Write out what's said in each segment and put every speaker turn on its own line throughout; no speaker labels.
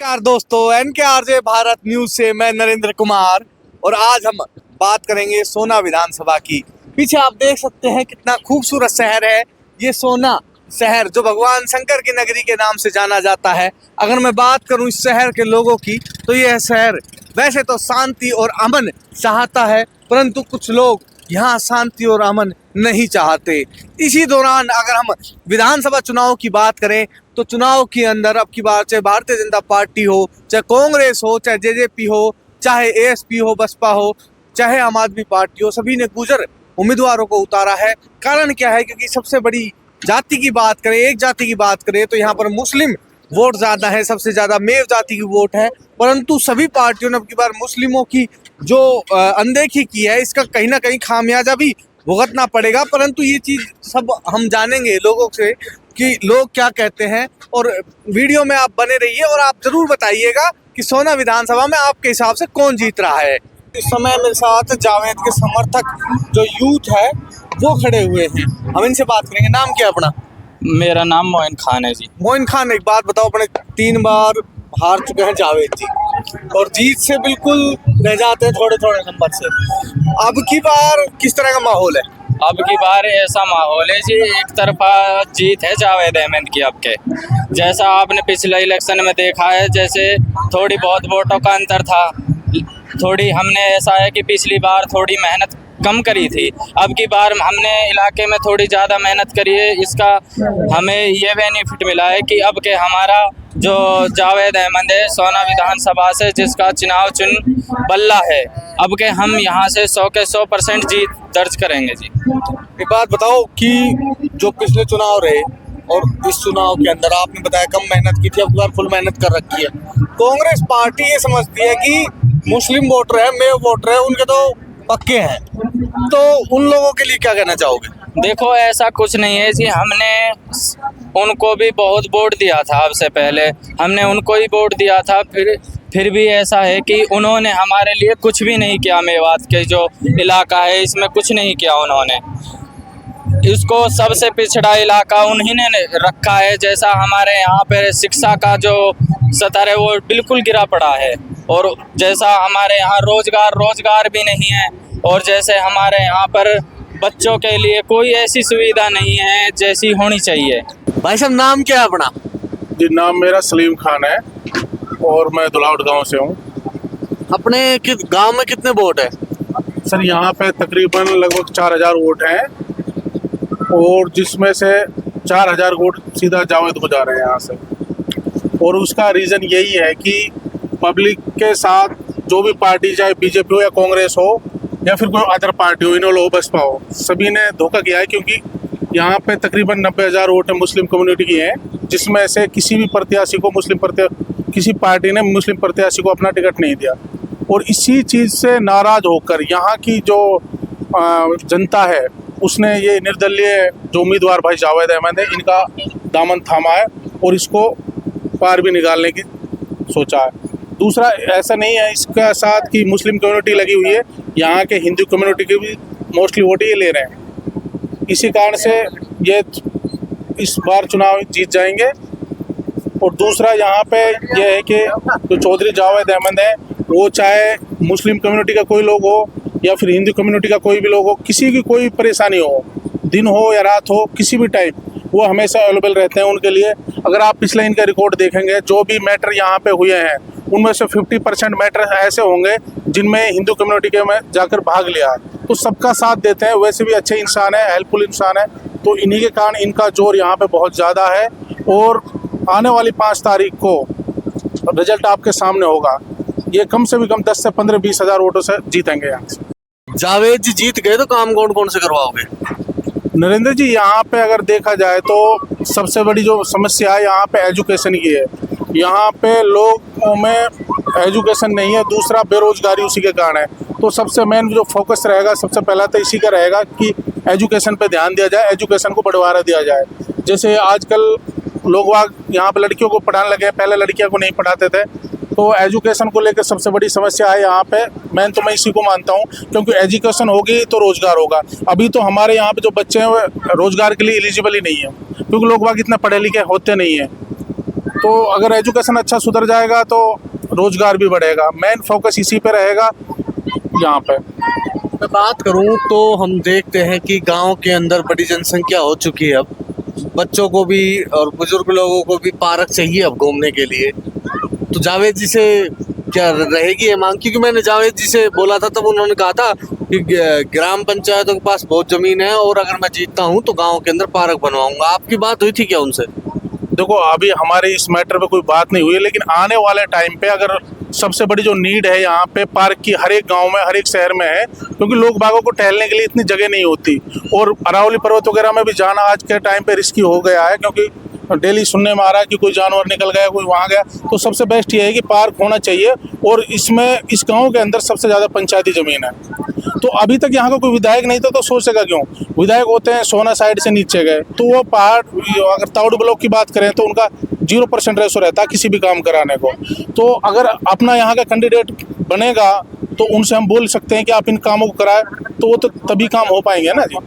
नमस्कार दोस्तों, NKRJ Bharat news से मैं नरेंद्र कुमार। और आज हम बात करेंगे सोना विधानसभा की। पीछे आप देख सकते हैं कितना खूबसूरत शहर है ये सोना शहर, जो भगवान शंकर की नगरी के नाम से जाना जाता है। अगर मैं बात करूं इस शहर के लोगों की, तो यह शहर वैसे तो शांति और अमन चाहता है, परंतु कुछ लोग यहाँ शांति और अमन नहीं चाहते। इसी दौरान अगर हम विधानसभा चुनाव की बात करें, तो चुनाव के अंदर अब की बार चाहे भारतीय जनता पार्टी हो, चाहे कांग्रेस हो, चाहे जेजेपी हो, चाहे एएसपी हो, बसपा हो, चाहे आम आदमी पार्टी हो, सभी ने गुजर उम्मीदवारों को उतारा है। कारण क्या है? क्योंकि सबसे बड़ी जाति की बात करें, एक जाति की बात करें, तो यहाँ पर मुस्लिम वोट ज्यादा है, सबसे ज्यादा मेव जाति की वोट है। परंतु सभी पार्टियों ने अब की बार मुस्लिमों की जो अनदेखी की है, इसका कहीं ना कहीं खामियाजा भी भुगतना पड़ेगा। परंतु ये चीज सब हम जानेंगे लोगों से कि लोग क्या कहते हैं। और वीडियो में आप बने रहिए और आप जरूर बताइएगा कि सोना विधानसभा में आपके हिसाब से कौन जीत रहा है। इस समय मेरे साथ जावेद के समर्थक जो यूथ है वो खड़े हुए हैं, हम इनसे बात करेंगे। नाम क्या है अपना?
मेरा नाम मोइन खान है जी।
मोइन खान, एक बात बताओ, अपने 3 बार हार चुके हैं जावेद जी और जीत से बिल्कुल रह जाते हैं थोड़े थोड़े नंबर से। अब की बार किस तरह का माहौल है?
अब की बार ऐसा माहौल है जी, एक तरफा जीत है जावेद अहमद की। आपके जैसा आपने पिछले इलेक्शन में देखा है, जैसे थोड़ी बहुत वोटों का अंतर था। थोड़ी हमने ऐसा है कि पिछली बार थोड़ी मेहनत कम करी थी, अब की बार हमने इलाके में थोड़ी ज़्यादा मेहनत करी है। इसका हमें ये बेनिफिट मिला है कि अब के हमारा जो जावेद अहमद है सोना विधानसभा से, जिसका चुनाव बल्ला है, अब के हम यहाँ से 100 के 100% जीत दर्ज करेंगे जी।
एक बात बताओ कि जो पिछले चुनाव रहे और इस चुनाव के अंदर आपने बताया कम मेहनत की थी, अब की बार फुल मेहनत कर रखी है। कांग्रेस पार्टी ये समझती है कि मुस्लिम वोटर है, मेव वोटर है, उनके तो पक्के हैं, तो उन लोगों के लिए क्या कहना चाहोगे?
देखो, ऐसा कुछ नहीं है जी। हमने उनको भी बहुत वोट दिया था, आपसे पहले हमने उनको ही वोट दिया था। फिर भी ऐसा है कि उन्होंने हमारे लिए कुछ भी नहीं किया। मेवात के जो इलाका है इसमें कुछ नहीं किया उन्होंने। इसको सबसे पिछड़ा इलाका उन्हीं ने रखा है। जैसा हमारे यहाँ पे शिक्षा का जो स्तर है वो बिल्कुल गिरा पड़ा है, और जैसा हमारे यहाँ रोजगार भी नहीं है, और जैसे हमारे यहाँ पर बच्चों के लिए कोई ऐसी सुविधा नहीं है जैसी होनी चाहिए।
भाई साहब, नाम क्या है अपना?
जी, नाम मेरा सलीम खान है और मैं दुलावट गांव से हूँ।
अपने गांव में कितने वोट है?
सर, यहाँ पे तकरीबन लगभग 4000 वोट हैं, और जिसमें से 4000 वोट सीधा जावेद को जा रहे हैं यहाँ से। और उसका रीज़न यही है कि पब्लिक के साथ जो भी पार्टी, चाहे बीजेपी हो या कांग्रेस हो या फिर कोई अदर पार्टी हो, इन्होंने हो, बसपा हो, सभी ने धोखा किया है। क्योंकि यहाँ पे तकरीबन 90,000 वोट मुस्लिम कम्युनिटी की हैं, जिसमें से किसी भी प्रत्याशी को किसी पार्टी ने मुस्लिम प्रत्याशी को अपना टिकट नहीं दिया। और इसी चीज़ से नाराज़ होकर यहाँ की जो जनता है उसने ये निर्दलीय जो उम्मीदवार भाई जावेद अहमद है, इनका दामन थामा है और इसको पार भी निकालने की सोचा है। दूसरा, ऐसा नहीं है इसके साथ कि मुस्लिम कम्युनिटी लगी हुई है, यहाँ के हिंदू कम्युनिटी के भी मोस्टली वोट ये ले रहे हैं। इसी कारण से ये इस बार चुनाव जीत जाएंगे। और दूसरा, यहाँ पे ये है कि जो चौधरी जावेद अहमद है, वो चाहे मुस्लिम कम्युनिटी का कोई लोग हो या फिर हिंदू कम्युनिटी का कोई भी लोग हो, किसी की कोई परेशानी हो, दिन हो या रात हो, किसी भी टाइम वो हमेशा अवेलेबल रहते हैं उनके लिए। अगर आप पिछले इनका रिकॉर्ड देखेंगे, जो भी मैटर यहाँ पे हुए हैं उनमें से 50% मैटर ऐसे होंगे जिनमें हिंदू कम्युनिटी के में जाकर भाग लिया, तो सबका साथ देते हैं। वैसे भी अच्छे इंसान है, हेल्पफुल इंसान है, तो इन्हीं के कारण इनका जोर यहाँ पे बहुत ज़्यादा है। और आने वाली 5 तारीख को रिजल्ट आपके सामने होगा। ये कम से भी कम 10 से 15-20 हज़ार वोटों से जीतेंगे यहाँ से।
जावेद जी जीत गए तो काम कौन कौन से करवाओगे?
नरेंद्र जी, यहाँ पे अगर देखा जाए तो सबसे बड़ी जो समस्या है यहाँ पे एजुकेशन की है। यहाँ पे लोगों में एजुकेशन नहीं है। दूसरा, बेरोजगारी उसी के कारण है। तो सबसे मेन जो फोकस रहेगा, सबसे पहला तो इसी का रहेगा कि एजुकेशन पे ध्यान दिया जाए, एजुकेशन को बढ़ावा दिया जाए। जैसे आजकल लोग यहाँ पे लड़कियों को पढ़ाने लगे, पहले लड़कियों को नहीं पढ़ाते थे। तो एजुकेशन को लेकर सबसे बड़ी समस्या है यहाँ पे। मैं इसी को मानता हूँ, क्योंकि एजुकेशन होगी तो रोज़गार होगा। अभी तो हमारे यहाँ पे जो बच्चे हैं वो रोज़गार के लिए एलिजिबल ही नहीं है, क्योंकि लोग बाग इतना पढ़े लिखे होते नहीं हैं। तो अगर एजुकेशन अच्छा सुधर जाएगा तो रोजगार भी बढ़ेगा। मेन फोकस इसी पे रहेगा यहाँ पे।
मैं बात करूं तो हम देखते हैं कि गांव के अंदर बड़ी जनसंख्या हो चुकी है। अब बच्चों को भी और बुजुर्ग लोगों को भी पार्क चाहिए अब घूमने के लिए। तो जावेद जी से क्या रहेगी ये मांग? क्योंकि मैंने जावेद जी से बोला था तब उन्होंने कहा था कि ग्राम पंचायतों के पास बहुत जमीन है और अगर मैं जीतता हूं तो गांव के अंदर पार्क बनवाऊंगा। आपकी बात हुई थी क्या उनसे?
देखो अभी हमारे इस मैटर पे कोई बात नहीं हुई है, लेकिन आने वाले टाइम पे अगर सबसे बड़ी जो नीड है यहाँ पे पार्क की, हर एक गांव में हर एक शहर में है, क्योंकि लोग बागों को टहलने के लिए इतनी जगह नहीं होती। और अरावली पर्वत वगैरह में भी जाना आज के टाइम पे रिस्की हो गया है, क्योंकि डेली सुनने में आ रहा है कि कोई जानवर निकल गया, कोई वहाँ गया। तो सबसे बेस्ट ये है कि पार्क होना चाहिए। और इसमें इस गांव के अंदर सबसे ज़्यादा पंचायती ज़मीन है। तो अभी तक यहाँ का कोई विधायक नहीं था, तो सोचेगा क्यों? विधायक होते हैं सोना साइड से नीचे गए, तो वो पहाड़, अगर ताउड़ ब्लॉक की बात करें तो उनका 0% रेशो रहता है किसी भी काम कराने को। तो अगर अपना यहाँ का कैंडिडेट बनेगा तो उनसे हम बोल सकते हैं कि आप इन कामों को कराएं, तो वो तो तभी काम हो पाएंगे ना जी।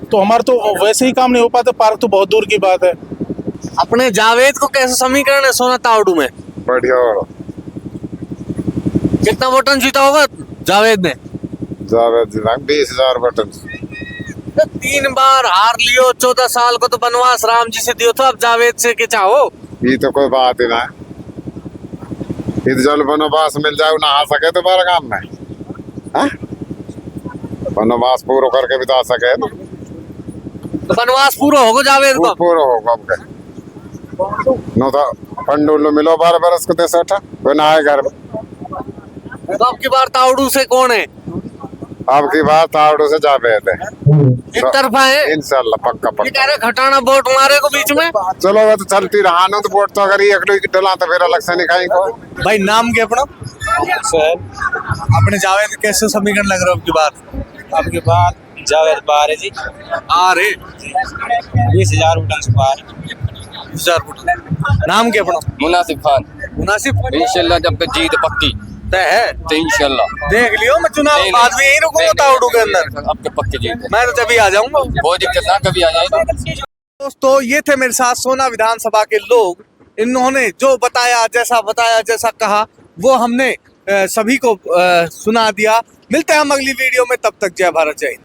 तो हमारा तो वैसे ही काम नहीं हो पाते, पार्क तो बहुत दूर की बात है।
अपने जावेद को कैसे समीकरण है सोना तावड़ू में?
बढ़िया हो।
कितना वोटन जीता होगा जावेद ने?
जावेद जी 20,000 बटन।
3 बार हार लियो, 14 साल को तो बनवास राम जी से दियो, तो अब जावेद से के चाहो?
ये तो कोई बात ही ना है। जल वनवास मिल जाए ना आ सके तो बार काम में, वनवास पूरा करके भी तो आ सके ना।
तो बनवास पूरा होगा जावेद को?
पूरा होगा अब के नो तो पंडुल मिलो 12 बरस को दे सेठा वो ना आए घर में।
तो अब की बार तावड़ू से कौन है?
अब की बात तावड़ू से जावेद है,
एक तरफा है
इंशाल्लाह पक्का
ये
पक्का।
कह रहे खटाना वोट मारे को बीच में।
चलो वो तो चलती रहा ना, तो वोट तो अगर ये एक डला तो फिर अलग से नहीं खाएंगे।
भाई नाम क्या अपना?
सर
अपने जावेद कैसे समीकरण लग रहा है अब की बार?
आपके बाद जावेद बारे जी
आ रे
20,000 वोटन से पार।
20,000 वोट। नाम क्या अपना?
मुनासिब खान।
मुनासिब
इंशाल्लाह जब तक जीत पक्की
तय है
तो इंशाल्लाह
देख लियो, मैं चुनाव बाद में यही रुकूंगा तावड़ू के अंदर।
आपके पक्के जीत
मैं तो तभी आ जाऊंगा।
वो दिक्कत ना कभी आ जाएगा।
दोस्तों ये थे मेरे साथ सोना विधानसभा के लोग। इन्होंने जो बताया, जैसा कहा वो हमने सभी को सुना दिया। मिलते हैं हम अगली वीडियो में, तब तक जय भारत जय हिंद।